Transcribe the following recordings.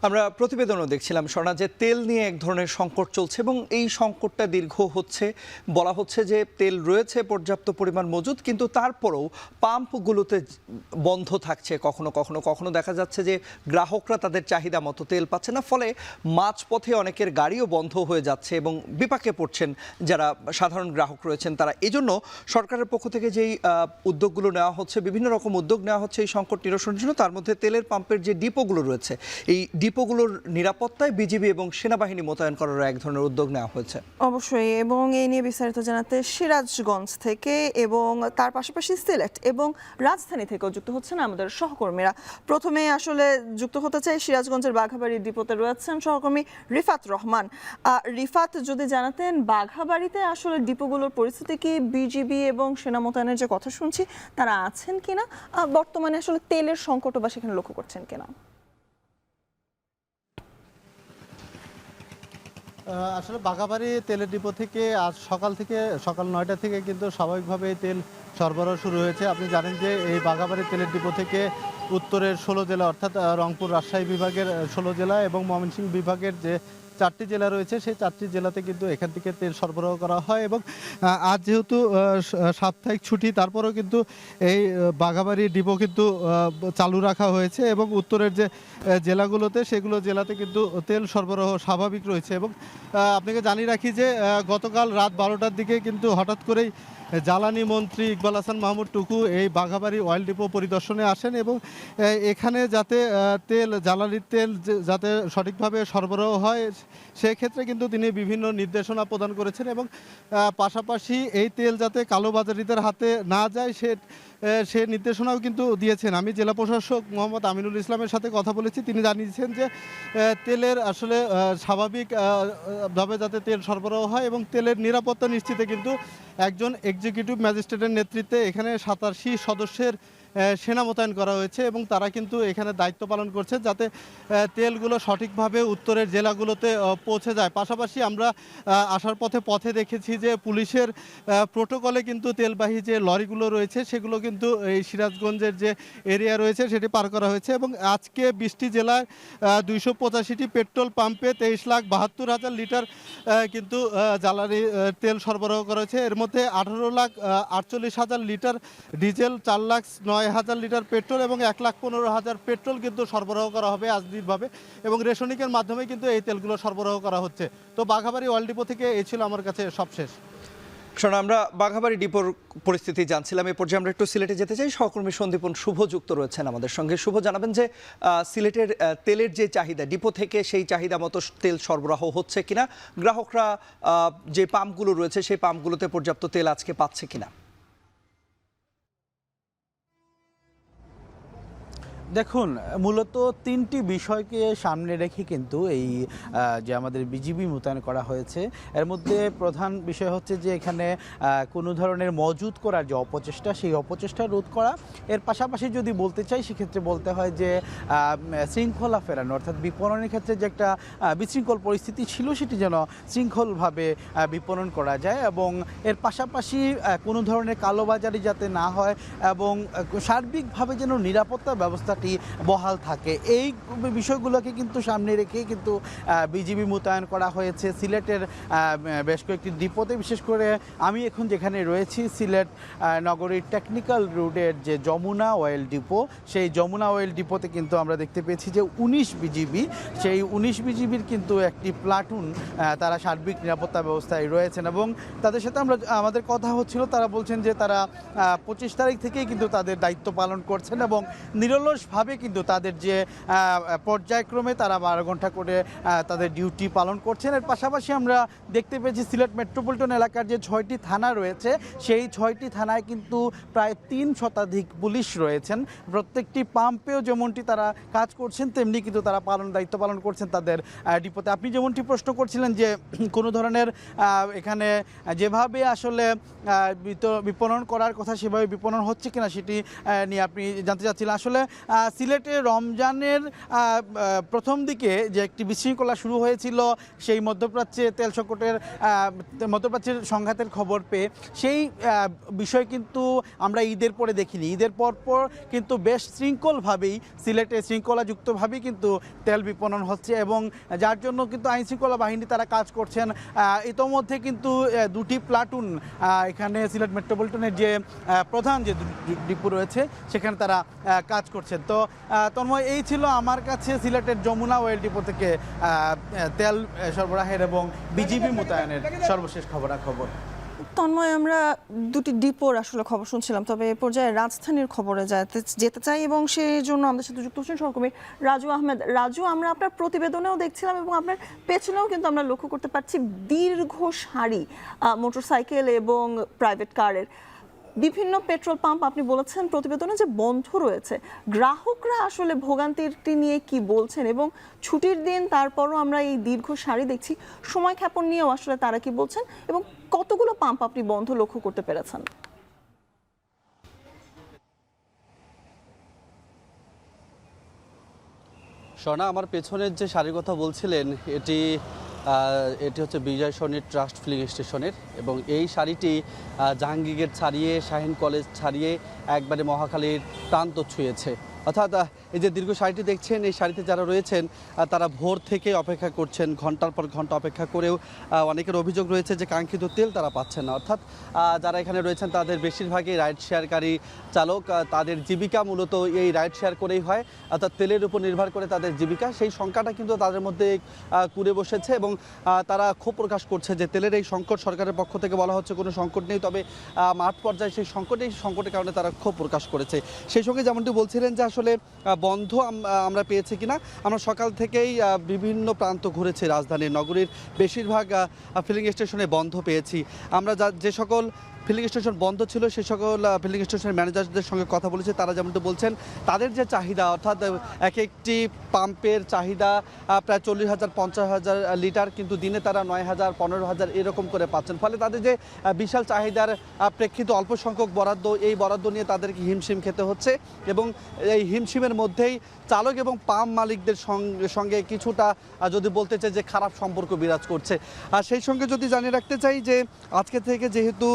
আমরা প্রতিবেদনও দেখছিলাম শোনা যে তেল নিয়ে এক ধরনের সংকট চলছে এবং এই সংকটটা দীর্ঘ হচ্ছে। বলা হচ্ছে যে তেল রয়েছে পর্যাপ্ত পরিমাণ মজুদ, কিন্তু তারপরেও পাম্পগুলোতে বন্ধ থাকছে। কখনো কখনো কখনো দেখা যাচ্ছে যে গ্রাহকরা তাদের চাহিদা মতো তেল পাচ্ছে না, ফলে মাঝপথে অনেকের গাড়িও বন্ধ হয়ে যাচ্ছে এবং বিপাকে পড়ছেন যারা সাধারণ গ্রাহক রয়েছেন তারা। এই জন্য সরকারের পক্ষ থেকে যেই উদ্যোগগুলো নেওয়া হচ্ছে, বিভিন্ন রকম উদ্যোগ নেওয়া হচ্ছে এই সংকট নিরসনের জন্য। তার মধ্যে তেলের পাম্পের যে ডিপোগুলো রয়েছে, এই ডিপোগুলোর নিরাপত্তায় বিজিবি এবং সেনাবাহিনী মোতায়েন করার এক ধরনের উদ্যোগ নেওয়া হয়েছে। অবশ্যই, এবং এই নিয়ে বিস্তারিত জানাতে সিরাজগঞ্জ থেকে এবং তার পাশাপাশি সিলেট এবং রাজধানী থেকেও যুক্ত হচ্ছেন আমাদের সহকর্মীরা। প্রথমে আসলে যুক্ত হতে চাই সিরাজগঞ্জের বাঘাবাড়ির ডিপোতে রয়েছেন সহকর্মী রিফাত রহমান। রিফাত, যদি জানাতেন বাঘাবাড়িতে আসলে ডিপোগুলোর পরিস্থিতি কি, বিজিবি এবং সেনা মোতায়েনের যে কথা শুনছি তারা আছেন কিনা, বর্তমানে আসলে তেলের সংকটও বা সেখানে লক্ষ্য করছেন কিনা? আসলে বাঘাবাড়ি তেলের ডিপো থেকে আজ সকাল 9টা থেকে কিন্তু স্বাভাবিকভাবে তেল সরবরাহ শুরু হয়েছে। আপনি জানেন যে এই বাঘাবাড়ি তেলের ডিপো থেকে উত্তরের 16 জেলা অর্থাৎ রংপুর রাজশাহী বিভাগের 16 জেলা এবং ময়মনসিংহ বিভাগের যে 4টি জেলা রয়েছে সেই 4টি জেলাতে কিন্তু এখান থেকে তেল সরবরাহ করা হয়। এবং আজ যেহেতু সাপ্তাহিক ছুটি, তারপরেও কিন্তু এই বাঘাবাড়ি ডিপো কিন্তু চালু রাখা হয়েছে এবং উত্তরের যে জেলাগুলোতে সেগুলো জেলাতে কিন্তু তেল সরবরাহ স্বাভাবিক রয়েছে। এবং আপনাকে জানিয়ে রাখি যে গতকাল রাত 12টার দিকে কিন্তু হঠাৎ করেই জ্বালানি মন্ত্রী ইকবাল হাসান মাহমুদ টুকু এই বাঘাবাড়ি অয়েল ডিপো পরিদর্শনে আসেন এবং এখানে যাতে জ্বালানির তেল যাতে সঠিকভাবে সরবরাহ হয় সেক্ষেত্রে কিন্তু তিনি বিভিন্ন নির্দেশনা প্রদান করেছেন এবং পাশাপাশি এই তেল যাতে কালোবাজারিদের হাতে না যায় সে নির্দেশনাও কিন্তু দিয়েছেন। আমি জেলা প্রশাসক মোহাম্মদ আমিনুল ইসলামের সাথে কথা বলেছি, তিনি জানিয়েছেন যে তেলের আসলে স্বাভাবিকভাবে যাতে তেল সরবরাহ হয় এবং তেলের নিরাপত্তা নিশ্চিতে কিন্তু একজন এক্সিকিউটিভ ম্যাজিস্ট্রেটের নেতৃত্বে এখানে 87 সদস্যের সেনা মোতায়েন করা হয়েছে এবং তারা কিন্তু এখানে দায়িত্ব পালন করছে যাতে তেলগুলো সঠিকভাবে উত্তরের জেলাগুলোতে পৌঁছে যায়। পাশাপাশি আমরা আসার পথে দেখেছি যে পুলিশের প্রোটোকলে কিন্তু তেলবাহী যে লরিগুলো রয়েছে সেগুলো কিন্তু এই সিরাজগঞ্জের যে এরিয়া রয়েছে সেটি পার করা হয়েছে এবং আজকে 20টি জেলায় 285টি পেট্রোল পাম্পে 23,72,000 লিটার কিন্তু জ্বালানি তেল সরবরাহ করা হয়েছে। এর মধ্যে 18,48,000 লিটার ডিজেল, 4,09,000 লিটার পেট্রোল এবং 1,15,000 পেট্রোল কিন্তু সরবরাহ করা হবে আজদিনভাবে এবং রেশনিকের মাধ্যমে কিন্তু এই তেলগুলো সরবরাহ করা হচ্ছে। তো বাঘাবাড়ি অয়েল ডিপো থেকে এই ছিল আমার কাছে সবশেষ। শোনা, আমরা বাঘাবাড়ি ডিপোর পরিস্থিতি জানছিলাম। এই পর্যায়ে আমরা একটু সিলেটে যেতে চাই। সহকর্মী সন্দীপন শুভ যুক্ত রয়েছেন আমাদের সঙ্গে। শুভ, জানাবেন যে সিলেটের তেলের যে চাহিদা ডিপো থেকে সেই চাহিদা মতো তেল সরবরাহ হচ্ছে কিনা, গ্রাহকরা যে পাম্পগুলো রয়েছে সেই পাম্পগুলোতে পর্যাপ্ত তেল আজকে পাচ্ছে কিনা। দেখুন, মূলত 3টি বিষয়কে সামনে রেখে কিন্তু এই যে আমাদের বিজিবি মোতায়েন করা হয়েছে, এর মধ্যে প্রধান বিষয় হচ্ছে যে এখানে কোনো ধরনের মজুত করার যে অপচেষ্টা, সেই অপচেষ্টা রোধ করা। এর পাশাপাশি যদি বলতে চাই সেক্ষেত্রে বলতে হয় যে শৃঙ্খলা ফেরানো, অর্থাৎ বিপণনের ক্ষেত্রে যে একটা বিশৃঙ্খল পরিস্থিতি ছিল সেটি যেন শৃঙ্খলভাবে বিপণন করা যায় এবং এর পাশাপাশি কোনো ধরনের কালোবাজারি যাতে না হয় এবং সার্বিকভাবে যেন নিরাপত্তা ব্যবস্থা বহাল থাকে। এই বিষয়গুলোকে কিন্তু সামনে রেখে কিন্তু বিজিবি মোতায়েন করা হয়েছে সিলেটের বেশ কয়েকটি ডিপোতে। বিশেষ করে আমি এখন যেখানে রয়েছি সিলেট নগরীর টেকনিক্যাল রোডের যে যমুনা অয়েল ডিপো, সেই যমুনা অয়েল ডিপোতে কিন্তু আমরা দেখতে পেয়েছি যে 19 বিজিবি, সেই 19 বিজিবির কিন্তু একটি প্লাটুন তারা সার্বিক নিরাপত্তা ব্যবস্থায় রয়েছেন এবং তাদের সাথে আমাদের কথা হচ্ছিল। তারা বলছেন যে তারা 25 তারিখ থেকেই কিন্তু তাদের দায়িত্ব পালন করছেন এবং নিরলসভাবে কিন্তু তাদের যে পর্যায়ক্রমে তারা 12 ঘন্টা করে তাদের ডিউটি পালন করছেন। এর পাশাপাশি আমরা দেখতে পেয়েছি সিলেট মেট্রোপলিটন এলাকার যে 6টি থানা রয়েছে সেই 6টি থানায় কিন্তু প্রায় 3 শতাধিক পুলিশ রয়েছেন। প্রত্যেকটি পাম্পেও যেমনটি তারা কাজ করছেন তেমনি কিন্তু তারা দায়িত্ব পালন করছেন তাদের ডিপোতে। আপনি যেমনটি প্রশ্ন করছিলেন যে কোনো ধরনের এখানে যেভাবে আসলে বিপণন করার কথা সেভাবে বিপণন হচ্ছে কিনা সেটি নিয়ে আপনি জানতে চাচ্ছিলেন। আসলে সিলেটে রমজানের প্রথম দিকে যে একটি বিশৃঙ্খলা শুরু হয়েছিল সেই মধ্যপ্রাচ্যে তেল সংকটের মধ্যপ্রাচ্যের সংঘাতের খবর পেয়ে সেই বিষয় কিন্তু আমরা ঈদের পরে দেখিনি। ঈদের পর কিন্তু বেশ শৃঙ্খলভাবেই সিলেটে শৃঙ্খলাযুক্তভাবেই কিন্তু তেল বিপণন হচ্ছে এবং যার জন্য কিন্তু আইনশৃঙ্খলা বাহিনী তারা কাজ করছেন। ইতোমধ্যে কিন্তু দুটি প্লাটুন এখানে সিলেট মেট্রোপলিটনের যে প্রধান যে ডিপো রয়েছে সেখানে তারা কাজ করছেন। তো তন্ময়, এই ছিল আমার কাছে সিলেটের যমুনা অয়েল ডিপো থেকে তেল সরবরাহের এবং বিজিবি মোতায়েনের সর্বশেষ খবরাখবর। তন্ময়, আমরা দুটি ডিপোর আসলে খবর শুনছিলাম, তবে এ পর্যায়ে রাজধানীর খবরে যেতে চাই এবং সেই জন্য আমাদের সাথে যুক্ত হচ্ছেন সহকর্মী রাজু আহমেদ। রাজু, আমরা আপনার প্রতিবেদনেও দেখছিলাম এবং আপনার পেছনেও কিন্তু আমরা লক্ষ্য করতে পারছি দীর্ঘ সারি মোটরসাইকেল এবং প্রাইভেট কারের। বিভিন্ন পেট্রোল পাম্প আপনি বলেছেন প্রতিবেদনে যে বন্ধ রয়েছে। গ্রাহকরা আসলে ভোগান্তিটি নিয়ে কি বলছেন এবং ছুটির দিন তারপরও আমরা এই দীর্ঘ সারি দেখছি, সময় ক্ষেপণ নিয়েও আসলে তারা কি বলছেন এবং কতগুলো পাম্প আপনি বন্ধ লক্ষ্য করতে পেরেছেন? সোনা, আমার পেছনের যে সারির কথা বলছিলেন এটি হচ্ছে বিজয় সরণি ট্রাস্ট ফিলিং স্টেশনের এবং এই সারিটি জাহাঙ্গীর ছাড়িয়ে শাহিন কলেজ ছাড়িয়ে একবারে মহাখালীর প্রান্ত ছুঁয়েছে। অর্থাৎ এই যে দীর্ঘ সারিটি দেখছেন, এই সারিতে যারা রয়েছেন তারা ভোর থেকে অপেক্ষা করছেন, ঘন্টার পর ঘন্টা অপেক্ষা করেও অনেকের অভিযোগ রয়েছে যে কাঙ্ক্ষিত তেল তারা পাচ্ছেন না। অর্থাৎ যারা এখানে রয়েছেন তাদের বেশিরভাগই রাইড শেয়ারকারী চালক, তাদের জীবিকা মূলত এই রাইড শেয়ার করেই হয়, অর্থাৎ তেলের উপর নির্ভর করে তাদের জীবিকা। সেই সংখ্যাটা কিন্তু তাদের মধ্যে কুড়ে বসেছে এবং তারা ক্ষোভ প্রকাশ করছে যে তেলের এই সংকট, সরকারের পক্ষ থেকে বলা হচ্ছে কোনো সংকট নেই, তবে মাঠ পর্যায়ে সেই সংকটের কারণে তারা ক্ষোভ প্রকাশ করেছে। সেই সঙ্গে যেমনটি বলছিলেন যে আসলে বন্ধ আমরা পেয়েছি কিনা, আমরা সকাল থেকেই বিভিন্ন প্রান্ত ঘুরেছি রাজধানীর নগরীর বেশিরভাগ ফিলিং স্টেশনে বন্ধ পেয়েছি। আমরা যে সকল ফিলিং স্টেশন বন্ধ ছিল সে সকল ফিলিং স্টেশনের ম্যানেজারদের সঙ্গে কথা বলেছে, তারা যেমনটা বলছেন তাদের যে চাহিদা, অর্থাৎ এক একটি পাম্পের চাহিদা প্রায় 40,000 50,000 লিটার, কিন্তু দিনে তারা 9,000 15,000 এরকম করে পাচ্ছেন। ফলে তাদের যে বিশাল চাহিদার প্রেক্ষিতে অল্প সংখ্যক বরাদ্দ, এই বরাদ্দ নিয়ে তাদেরকে হিমশিম খেতে হচ্ছে এবং এই হিমশিমের মধ্যেই চালক এবং পাম্প মালিকদের সঙ্গে কিছুটা যদি বলতে চাই যে খারাপ সম্পর্ক বিরাজ করছে। আর সেই সঙ্গে যদি জানিয়ে রাখতে চাই যে আজকে থেকে যেহেতু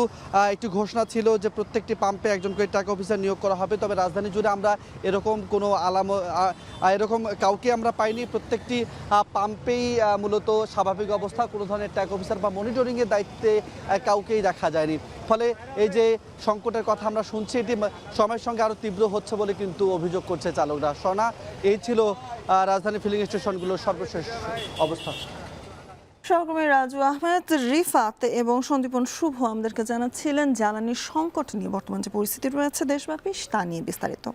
একটি ঘোষণা ছিল যে প্রত্যেকটি পাম্পে একজন করে ট্রাক অফিসার নিয়োগ করা হবে, তবে রাজধানী জুড়ে আমরা এরকম কোনো এরকম কাউকে আমরা পাইনি। প্রত্যেকটি পাম্পেই মূলত স্বাভাবিক অবস্থা, কোনো ধরনের ট্রাক অফিসার বা মনিটরিংয়ের দায়িত্বে কাউকেই দেখা যায়নি। ফলে এই যে সংকটের কথা আমরা শুনছি এটি সময়ের সঙ্গে আরও তীব্র হচ্ছে বলে কিন্তু অভিযোগ করছে চালকরা। সোনা, এই ছিল রাজধানী ফিলিং স্টেশনগুলোর সর্বশেষ অবস্থা। সহকর্মী রাজু আহমেদ, রিফাত এবং সন্দীপন শুভ আমাদেরকে জানাচ্ছিলেন জ্বালানি সংকট নিয়ে বর্তমান যে পরিস্থিতি রয়েছে দেশব্যাপী তা নিয়ে বিস্তারিত।